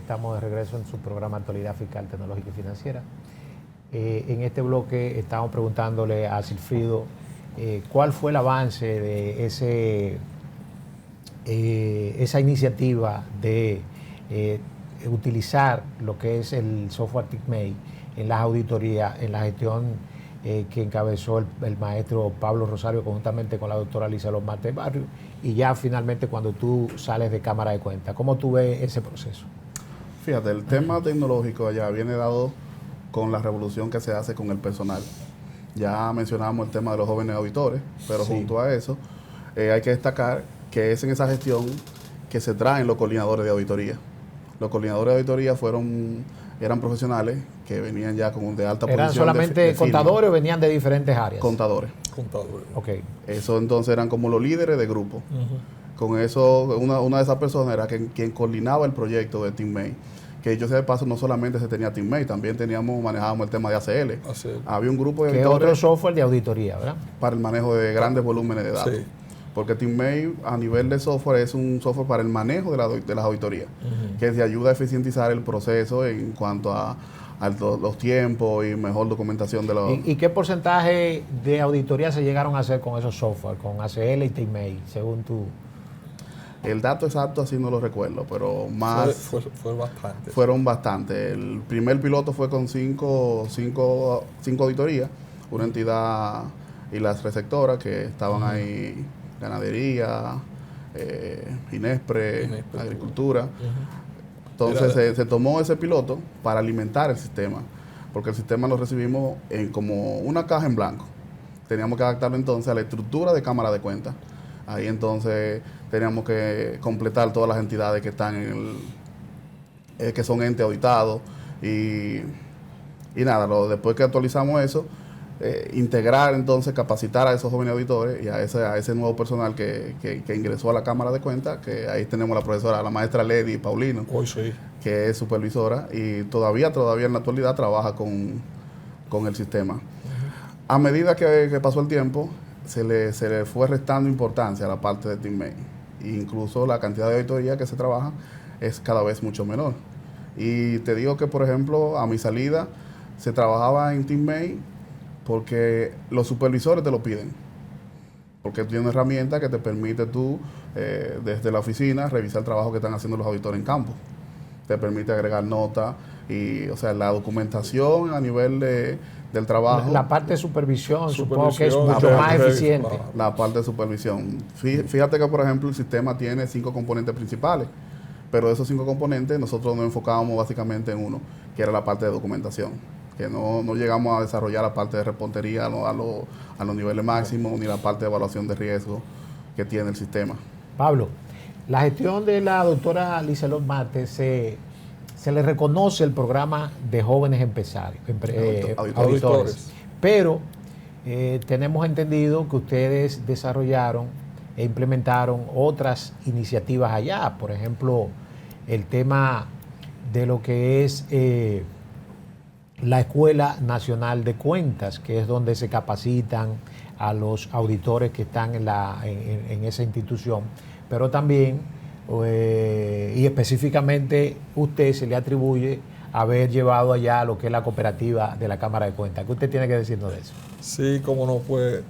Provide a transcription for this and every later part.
Estamos de regreso en su programa Actualidad Fiscal, Tecnológica y Financiera. En este bloque estamos preguntándole a Silfrido cuál fue el avance de esa iniciativa de utilizar lo que es el software TICMEI en las auditorías, en la gestión que encabezó el maestro Pablo Rosario conjuntamente con la doctora Lizelot Martes Barrio, y ya finalmente cuando tú sales de Cámara de Cuentas. ¿Cómo tú ves ese proceso? Fíjate, el tema tecnológico allá viene dado con la revolución que se hace con el personal. Ya mencionamos el tema de los jóvenes auditores, pero sí, junto a eso hay que destacar que es en esa gestión que se traen los coordinadores de auditoría. Los coordinadores de auditoría eran profesionales que venían ya con de alta posición. ¿Eran solamente contadores o venían de diferentes áreas? Contadores. Ok. Eso entonces eran como los líderes de grupo. Con eso, una de esas personas era quien coordinaba el proyecto de TICMEI. Que yo sé de paso, no solamente se tenía TICMEI, también manejábamos el tema de ACL. Había un grupo de auditores. Que otro software de auditoría, ¿verdad? Para el manejo de grandes volúmenes de datos. Sí. Porque TICMEI a nivel de software es un software para el manejo de las auditorías, que se ayuda a eficientizar el proceso en cuanto a los tiempos y mejor documentación de los... ¿Y qué porcentaje de auditoría se llegaron a hacer con esos software, con ACL y TICMEI, según tú? El dato exacto así no lo recuerdo, pero más... Fue bastante. Fueron bastante. El primer piloto fue con cinco auditorías, una entidad y las receptoras que estaban ahí, ganadería, Inespre, agricultura. Entonces se tomó ese piloto para alimentar el sistema, porque el sistema lo recibimos como una caja en blanco. Teníamos que adaptarlo entonces a la estructura de Cámara de Cuentas. Ahí entonces teníamos que completar todas las entidades que están que son entes auditados y nada, después que actualizamos eso, integrar entonces, capacitar a esos jóvenes auditores y a ese nuevo personal que ingresó a la Cámara de Cuentas, que ahí tenemos la profesora, la maestra Lady Paulino, que es supervisora y todavía en la actualidad trabaja con el sistema. A medida que pasó el tiempo, se le fue restando importancia a la parte de TICMEI. Incluso la cantidad de auditoría que se trabaja es cada vez mucho menor. Y te digo que, por ejemplo, a mi salida se trabajaba en TICMEI porque los supervisores te lo piden. Porque tiene una herramienta que te permite tú, desde la oficina, revisar el trabajo que están haciendo los auditores en campo. Te permite agregar notas y, o sea, la documentación a nivel del trabajo. La parte de supervisión supongo que es mucho más eficiente. La parte de supervisión. Fíjate que, por ejemplo, el sistema tiene 5 componentes principales, pero de esos 5 componentes nosotros nos enfocábamos básicamente en uno, que era la parte de documentación, que no llegamos a desarrollar la parte de reportería a los niveles máximos, ni la parte de evaluación de riesgo que tiene el sistema. Pablo, la gestión de la doctora Lizelot Martes se le reconoce el programa de jóvenes empresarios, auditores. Pero tenemos entendido que ustedes desarrollaron e implementaron otras iniciativas allá. Por ejemplo, el tema de lo que es la Escuela Nacional de Cuentas, que es donde se capacitan a los auditores que están en esa institución. Pero también, y específicamente, usted se le atribuye haber llevado allá lo que es la cooperativa de la Cámara de Cuentas. ¿Qué usted tiene que decirnos de eso? Sí, cómo no, pues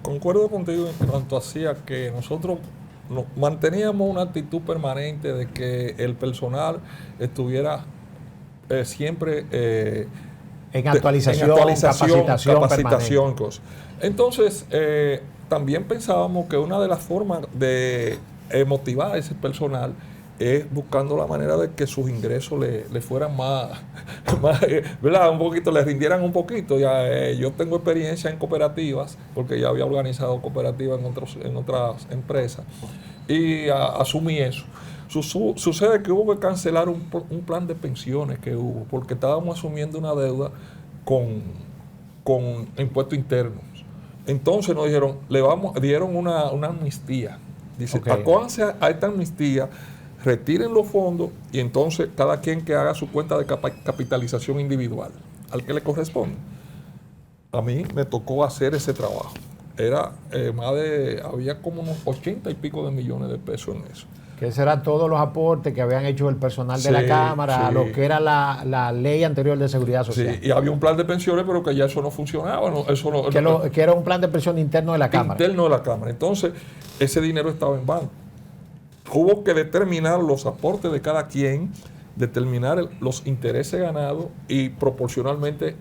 concuerdo contigo en cuanto hacía que nosotros manteníamos una actitud permanente de que el personal estuviera siempre en actualización, capacitación, cosas. Entonces, también pensábamos que una de las formas de motivar a ese personal es buscando la manera de que sus ingresos le fueran más ¿verdad? Un poquito, le rindieran un poquito. Ya, yo tengo experiencia en cooperativas, porque ya había organizado cooperativas en otras empresas, y asumí eso. Sucede que hubo que cancelar un plan de pensiones que hubo, porque estábamos asumiendo una deuda con impuestos internos. Entonces nos dijeron, dieron una amnistía. Dice, acójanse a esta amnistía, retiren los fondos y entonces cada quien que haga su cuenta de capitalización individual, al que le corresponde. A mí me tocó hacer ese trabajo. Había como unos 80 y pico de millones de pesos en eso. Que ese era todos los aportes que habían hecho el personal de la Cámara, lo que era la ley anterior de seguridad social. Sí, y había un plan de pensiones, pero que ya eso no funcionaba. Que era un plan de pensión interno de la Cámara. Interno de la Cámara. Entonces, ese dinero estaba en banco. Hubo que determinar los aportes de cada quien, determinar los intereses ganados y proporcionalmente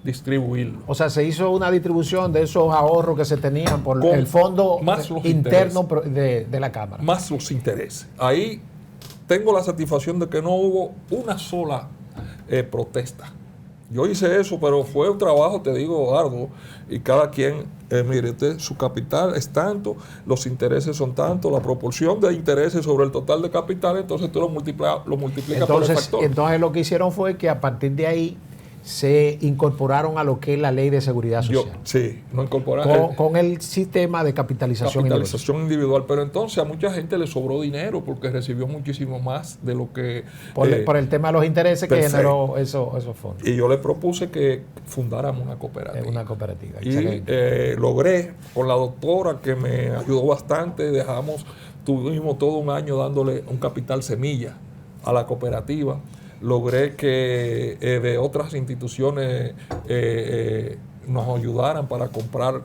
distribuirlo. O sea, se hizo una distribución de esos ahorros que se tenían por el fondo interno de la Cámara. Más los intereses. Ahí tengo la satisfacción de que no hubo una sola protesta. Yo hice eso, pero fue un trabajo, te digo, arduo, y cada quien, mire, su capital es tanto, los intereses son tanto, la proporción de intereses sobre el total de capital, entonces tú lo multiplicas por el factor. Entonces lo que hicieron fue que a partir de ahí se incorporaron a lo que es la ley de seguridad social. Sí, no incorporaron. Con el sistema de capitalización individual. Pero entonces a mucha gente le sobró dinero porque recibió muchísimo más de lo que... Por el tema de los intereses que generó esos fondos. Y yo le propuse que fundáramos una cooperativa. Una cooperativa, excelente. Y logré, con la doctora que me ayudó bastante, tuvimos todo un año dándole un capital semilla a la cooperativa. Logré que de otras instituciones nos ayudaran para comprar,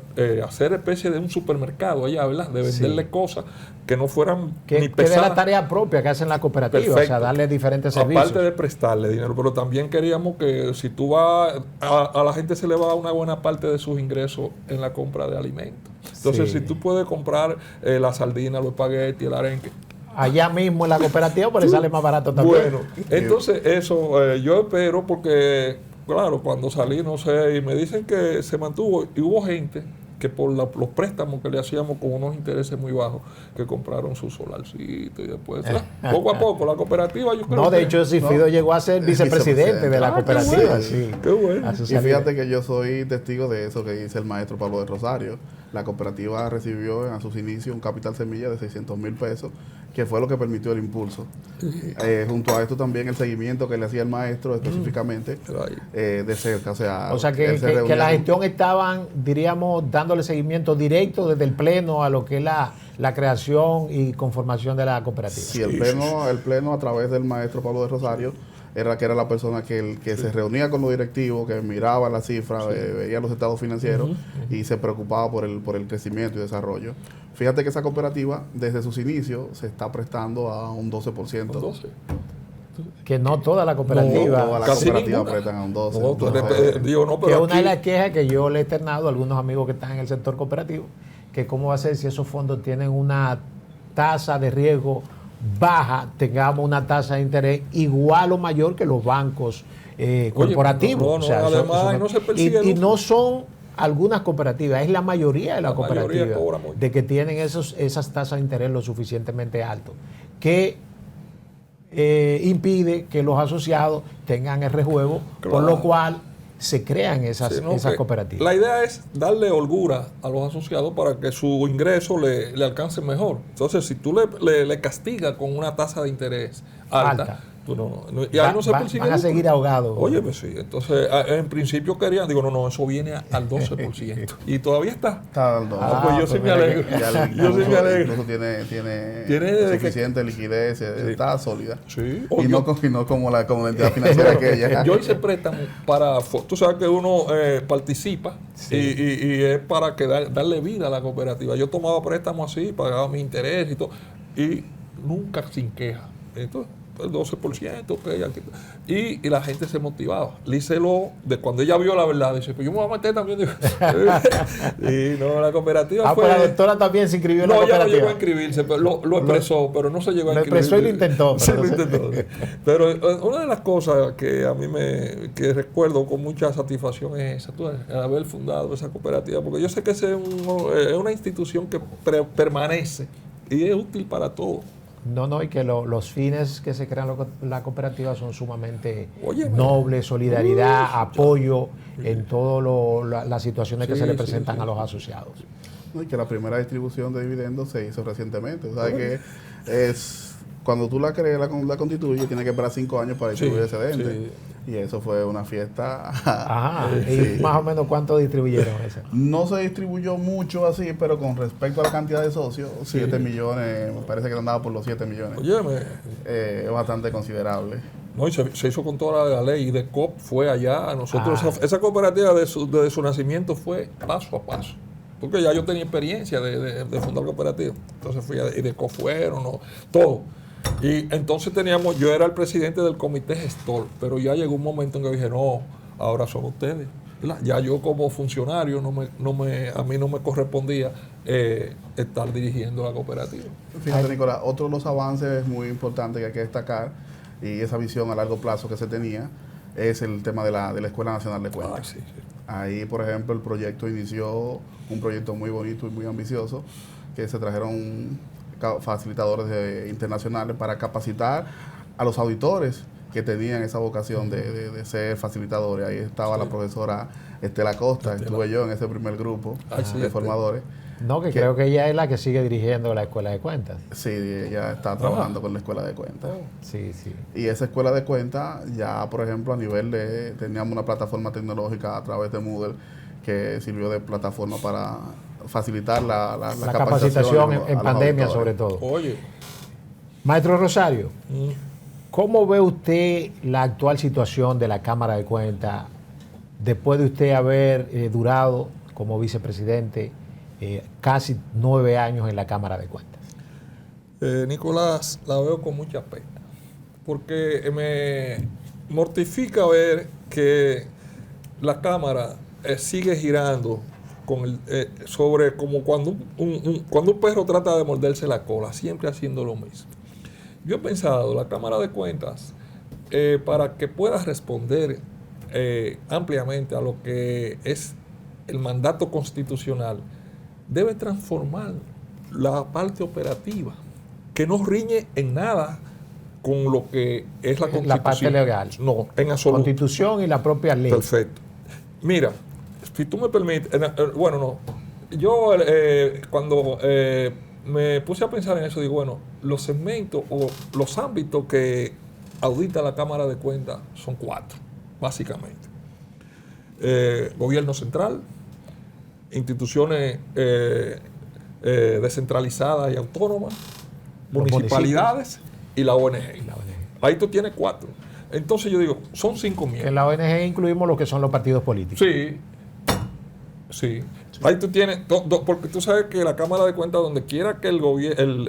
hacer especie de un supermercado allá, ¿verdad? De venderle cosas que no fueran ni pesadas. Que es la tarea propia que hacen la cooperativa, perfecto. O sea, darle diferentes servicios. Aparte de prestarle dinero, pero también queríamos que si tú vas, a la gente se le va una buena parte de sus ingresos en la compra de alimentos. Entonces, si tú puedes comprar la sardina, los espaguetis, el arenque, allá mismo en la cooperativa, pero sale más barato también. Bueno, entonces eso yo espero porque, claro, cuando salí, no sé, y me dicen que se mantuvo, y hubo gente que por los préstamos que le hacíamos con unos intereses muy bajos, que compraron su solarcito y después, poco a poco, la cooperativa, yo creo. No, de hecho, Sifido llegó a ser vicepresidente de la cooperativa. Qué bueno. Y fíjate que yo soy testigo de eso que dice el maestro Pablo de Rosario. La cooperativa recibió a sus inicios un capital semilla de 600,000 pesos, que fue lo que permitió el impulso. Junto a esto también el seguimiento que le hacía el maestro específicamente de cerca. O sea que la gestión estaban, diríamos, dándole seguimiento directo desde el pleno a lo que es la creación y conformación de la cooperativa. Sí, el pleno a través del maestro Pablo de Rosario era la persona que se reunía con los directivos, que miraba las cifras, veía los estados financieros y se preocupaba por el crecimiento y desarrollo. Fíjate que esa cooperativa, desde sus inicios, se está prestando a un 12%. Que no toda la cooperativa. No, toda la cooperativa prestan a un 12%. Que una de las quejas que yo le he externado a algunos amigos que están en el sector cooperativo, que cómo va a ser si esos fondos tienen una tasa de riesgo baja, tengamos una tasa de interés igual o mayor que los bancos corporativos. Y no son algunas cooperativas, es la mayoría de las cooperativas de que tienen esas tasas de interés lo suficientemente altas, que impide que los asociados tengan el rejuego, por lo cual se crean esas cooperativas. La idea es darle holgura a los asociados para que su ingreso le alcance mejor. Entonces, si tú le castigas con una tasa de interés alta. Y ahí no se persigue. Van a seguir ahogados. Oye, pues sí. Entonces, en principio querían, no, eso viene al 12%. Y todavía está. Está al 12%. Pues yo sí me alegro. Yo sí me alegro. Incluso tiene suficiente liquidez, está sólida. Sí. Y no como la entidad financiera que ella. Yo hice préstamo para, tú sabes que uno participa y es para darle vida a la cooperativa. Yo tomaba préstamos así, pagaba mi interés y todo, y nunca sin queja. Entonces, el 12%, y la gente se motivaba. Lícelo, de cuando ella vio la verdad, dice, pues yo me voy a meter también. Y no, la cooperativa fue... pues la doctora también se inscribió en la cooperativa. No, ella no llegó a inscribirse, pero lo expresó, pero no se llegó a inscribir. Lo expresó y lo intentó. Sí, lo intentó. Pero una de las cosas que a mí que recuerdo con mucha satisfacción es esa, el haber fundado esa cooperativa, porque yo sé que es una institución que permanece y es útil para todos. No, y que los fines que se crean la cooperativa son sumamente nobles, solidaridad, apoyo en todas las situaciones que se le presentan a los asociados. Y que la primera distribución de dividendos se hizo recientemente. O sea, que es cuando tú la crees, la constituyes, tienes que esperar 5 años para distribuir excedente. Sí. Y eso fue una fiesta. Ajá. Sí. ¿Y más o menos cuánto distribuyeron eso? No se distribuyó mucho así, pero con respecto a la cantidad de socios, 7 millones, me parece que andaba por los 7 millones. Óyeme. Es bastante considerable. No, y se hizo con toda la ley. Y de COP fue allá. Nosotros, esa cooperativa desde su nacimiento fue paso a paso. Porque ya yo tenía experiencia de fundar cooperativa. Entonces fui y de COP fueron, todo. Y entonces yo era el presidente del comité gestor, pero ya llegó un momento en que dije, no, ahora son ustedes. Ya yo como funcionario a mí no me correspondía estar dirigiendo la cooperativa. Fíjate, Nicolás, otro de los avances muy importantes que hay que destacar, y esa visión a largo plazo que se tenía, es el tema de la Escuela Nacional de Cuentas. Sí. Ahí, por ejemplo, el proyecto inició un proyecto muy bonito y muy ambicioso, que se trajeron facilitadores internacionales para capacitar a los auditores que tenían esa vocación de ser facilitadores. Ahí estaba la profesora Estela Costa, estuve yo en ese primer grupo de formadores. No, que creo que ella es la que sigue dirigiendo la Escuela de Cuentas. Sí, ella está trabajando con la Escuela de Cuentas. Sí, sí. Y esa Escuela de Cuentas, ya por ejemplo a nivel teníamos una plataforma tecnológica a través de Moodle que sirvió de plataforma para facilitar la capacitación en pandemia sobre todo. Oye. Maestro Rosario, ¿cómo ve usted la actual situación de la Cámara de Cuentas después de usted haber durado como vicepresidente casi 9 años en la Cámara de Cuentas? Nicolás, la veo con mucha pena, porque me mortifica ver que la Cámara sigue girando sobre como cuando un perro trata de morderse la cola, siempre haciendo lo mismo. Yo he pensado, la Cámara de Cuentas, para que pueda responder ampliamente a lo que es el mandato constitucional, debe transformar la parte operativa, que no riñe en nada con lo que es la Constitución. La parte legal. No, en absoluto. Constitución y la propia ley. Perfecto. Mira, si tú me permites, bueno, no. Yo cuando me puse a pensar en eso, digo, bueno, los segmentos o los ámbitos que audita la Cámara de Cuentas son 4, básicamente. Gobierno central, instituciones descentralizadas y autónomas, municipalidades y la ONG. Ahí tú tienes 4. Entonces yo digo, son 5 miembros. En la ONG incluimos lo que son los partidos políticos. Sí. Ahí tú tienes, porque tú sabes que la Cámara de Cuentas, donde quiera que el gobierno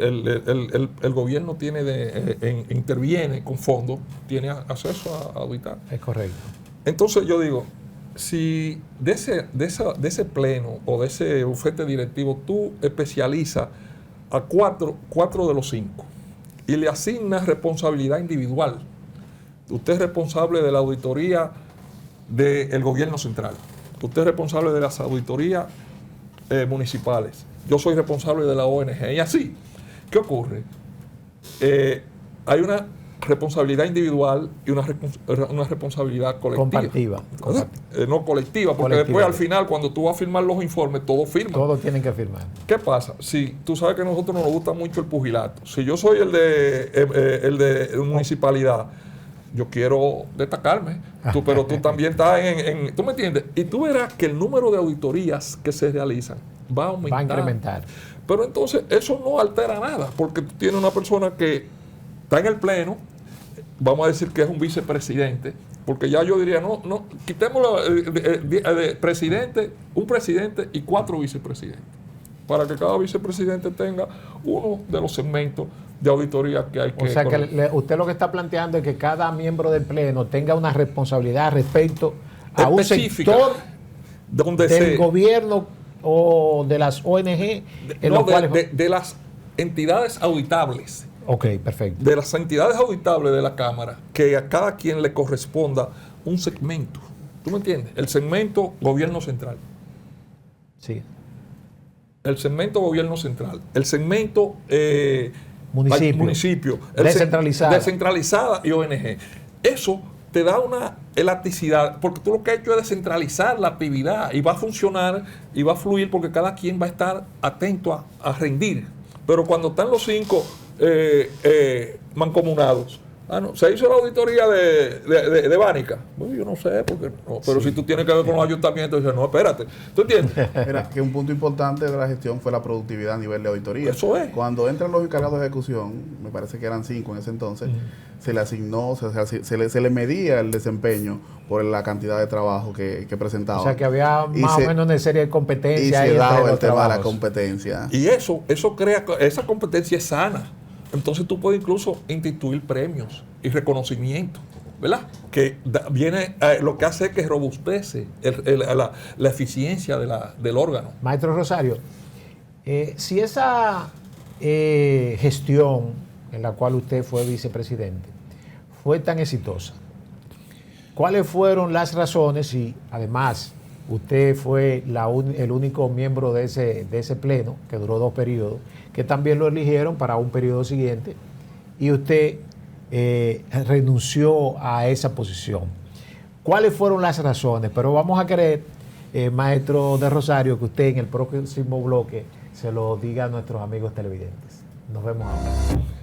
interviene con fondos, tiene acceso a auditar. Es correcto. Entonces yo digo, si de ese pleno o de ese bufete directivo tú especializas a 4 de los 5 y le asignas responsabilidad individual, usted es responsable de la auditoría del gobierno central, usted es responsable de las auditorías municipales, yo soy responsable de la ONG, y así, ¿qué ocurre? Hay una responsabilidad individual y una responsabilidad colectiva. No colectiva, porque después al final, cuando tú vas a firmar los informes, todos firman. Todos tienen que firmar. ¿Qué pasa? Si tú sabes que a nosotros nos gusta mucho el pugilato. Si yo soy el de municipalidad, yo quiero destacarme, pero tú también estás ¿tú me entiendes? Y tú verás que el número de auditorías que se realizan va a aumentar. Va a incrementar. Pero entonces eso no altera nada, porque tú tienes una persona que está en el pleno, vamos a decir que es un vicepresidente, porque ya yo diría, no, quitémoslo de presidente, un presidente y 4 vicepresidentes, para que cada vicepresidente tenga uno de los segmentos de auditoría que hay que... O sea, que usted lo que está planteando es que cada miembro del pleno tenga una responsabilidad respecto a un sector del gobierno o de las ONG. De las entidades auditables. Ok, perfecto. De las entidades auditables de la Cámara, que a cada quien le corresponda un segmento. ¿Tú me entiendes? El segmento gobierno central. Sí. El segmento gobierno central. El segmento municipio. Descentralizada y ONG. Eso te da una elasticidad, porque tú lo que has hecho es descentralizar la actividad y va a funcionar y va a fluir porque cada quien va a estar atento a rendir. Pero cuando están los 5 mancomunados. No, se hizo la auditoría de Bánica. Bueno, yo no sé, porque no, pero si tú tienes que ver con los ayuntamientos, dices, no, espérate. ¿Tú entiendes? Mira, que un punto importante de la gestión fue la productividad a nivel de auditoría. Eso es. Cuando entran los encargados de ejecución, me parece que eran 5 en ese entonces, se le asignó, se le medía el desempeño por la cantidad de trabajo que presentaba. O sea, que había más o menos una serie de competencias. Y se daba el tema de la competencia. Y eso crea, esa competencia es sana. Entonces tú puedes incluso instituir premios y reconocimiento, ¿verdad? Que viene, lo que hace es que robustece la eficiencia del órgano. Maestro Rosario, si esa gestión en la cual usted fue vicepresidente fue tan exitosa, ¿cuáles fueron las razones? Y además usted fue el único miembro de ese pleno, que duró 2 periodos, que también lo eligieron para un periodo siguiente, y usted renunció a esa posición. ¿Cuáles fueron las razones? Pero vamos a querer, maestro de Rosario, que usted en el próximo bloque se lo diga a nuestros amigos televidentes. Nos vemos ahora.